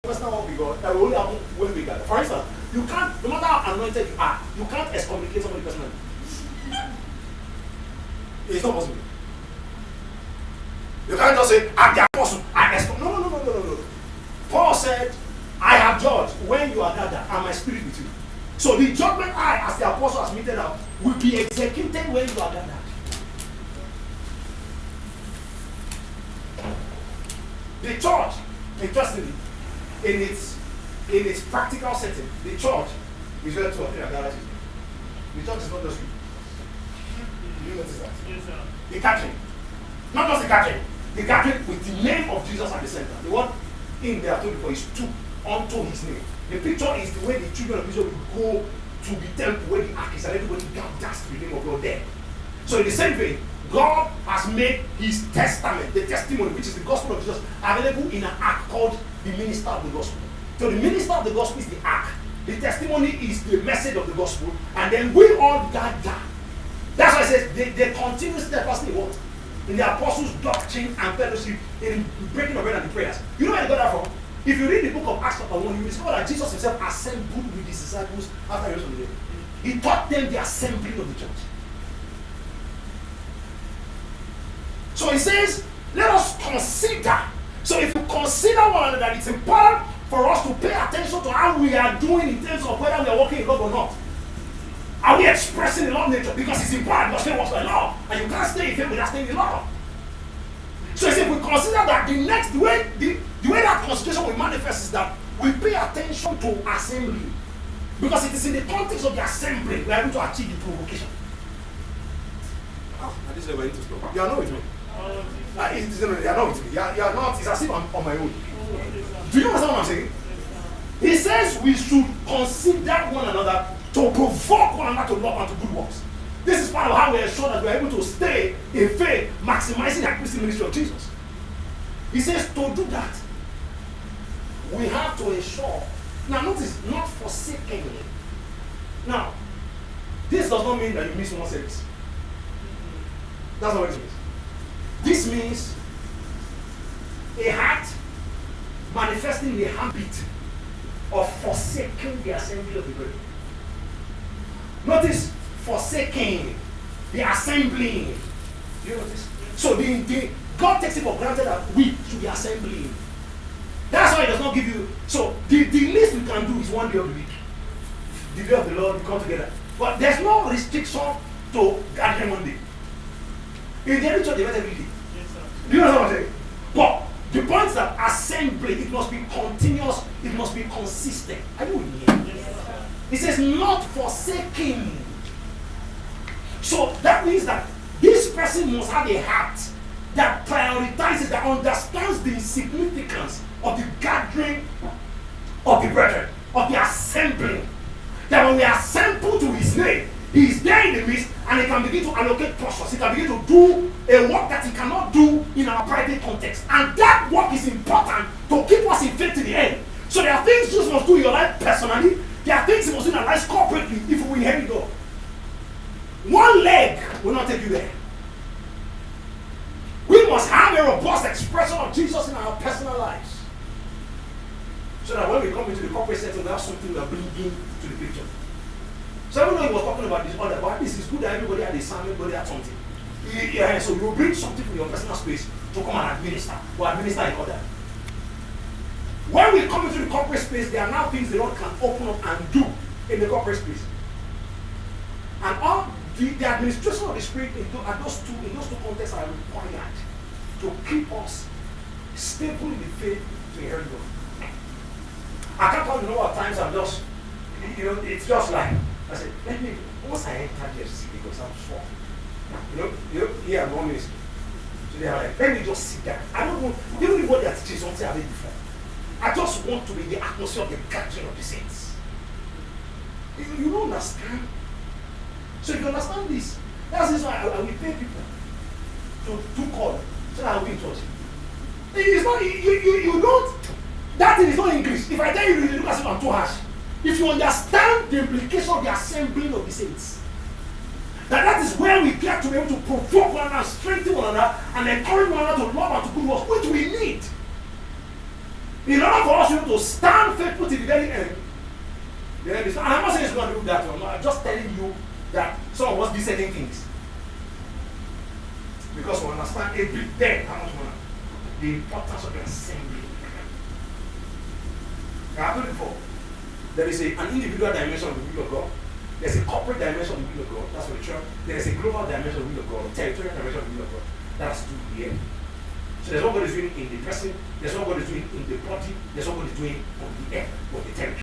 personal one with God that will only happen when we gather. For instance, you can't, no matter how anointed you are, you can't excommunicate somebody personally. It's not possible. You can't just say, I'm the apostle, I excommunicate. No. Paul said, I have judged when you are gathered, and my spirit with you. So the judgment I, as the apostle, has meted out, will be executed when you are gathered. The church, interestingly, in its practical setting, the church is where 2 or 3 are gathered. The church is not just you. Do you notice that? Yes, sir. The gathering. Not just the gathering. The gathering with the name of Jesus at the center. The one in there told before is to unto his name. The picture is the way the children of Israel will go to the temple where the ark is, and everybody gathers the name of God there. So in the same way, God has made his testament, the testimony, which is the gospel of Jesus, available in an ark called the minister of the gospel. So the minister of the gospel is the ark. The testimony is the message of the gospel, and then we all gather. That's why it says they continue steadfastly what? In the apostles' doctrine and fellowship, in breaking of bread and the prayers. You know where they got that from? If you read the book of Acts chapter 1, you will discover that Jesus himself assembled with his disciples after he rose from the dead. He taught them the assembling of the church. So he says, let us consider. So if you consider one another, it's important for us to pay attention to how we are doing in terms of whether we are walking in love or not. Are we expressing the love nature? Because it's important, because faith works by love. And you can't stay in faith without staying in love. So if we consider that the way that consideration will manifest is that we pay attention to assembly. Because it is in the context of the assembly we are able to achieve the provocation. This is where I need to stop. You are not with me. You are not with me. You are not. It's as if I'm on my own. Do you understand what I'm saying? He says we should consider one another to provoke one another to love and to good works. This is part of how we ensure that we are able to stay in faith, maximizing the Christian ministry of Jesus. He says to do that, we have to ensure. Now notice, not forsaking. Now, this does not mean that you miss one service. That's not what it means. This means a heart manifesting the habit of forsaking the assembly of the brethren. Notice, forsaking the assembling. Do you notice? So God takes it for granted that we should be assembling. That's why He does not give you. So the least we can do is one day of the week. The day of the Lord, we come together. But there's no restriction to gathering one day. In the early church, they met every day. Yes, sir. Do you know what I'm saying? But the point is that assembly, it must be continuous, it must be consistent. Are you with me? Yes, sir. He says, not forsaking. So that means that this person must have a heart that prioritizes, that understands the significance of the gathering of the brethren, of the assembling. That when we assemble to his name, he is there in the midst, and he can begin to allocate portions. He can begin to do a work that he cannot do in our private context. And that work is important to keep us in faith to the end. So there are things Jesus must do in your life personally. There are things he must do in our lives corporately if we inherit God. One leg will not take you there. We must have a robust expression of Jesus in our personal lives. So that when we come into the corporate setting, we have something we are bringing to the picture. So even though he was talking about this other, but this is good that everybody had a sermon, everybody had something. Yeah, so you bring something from your personal space to come and administer, or administer in order. When we come into the corporate space, there are now things the Lord can open up and do in the corporate space. And all the administration of the Spirit in those two contexts are required to keep us stable in the faith to inherit God. I can't count the number of times I'm just, it's just like, I said, once I enter JFC because I'm sure. Here I'm one ministry. So they are like, let me just sit down. I don't want, even what they are teaching something I've heard before. I just want to be in the atmosphere of the gathering of the saints. You don't understand? So if you understand this, that's why I will pay people to call so that I will be in church. It's not, you don't, that thing is not English. If I tell you, you look as if I'm too harsh. If you understand the implication of the assembling of the saints, that is where we get to be able to provoke one another, strengthen one another, and encourage one another to love and to good works, which we need. In order for us to stand faithful to the very end, and I'm not saying it's going to do that. I'm just telling you that some of us do certain things. Because we understand every day how much more the importance of the assembly. I told you before, there is an individual dimension of the will of God. There's a corporate dimension of the will of God. That's for the church. There is a global dimension of the will of God, a territorial dimension of the will of God. That's to the end. So there's what God is doing in the person, there's what God is doing in the body, there's what God is doing on the earth, of the territory.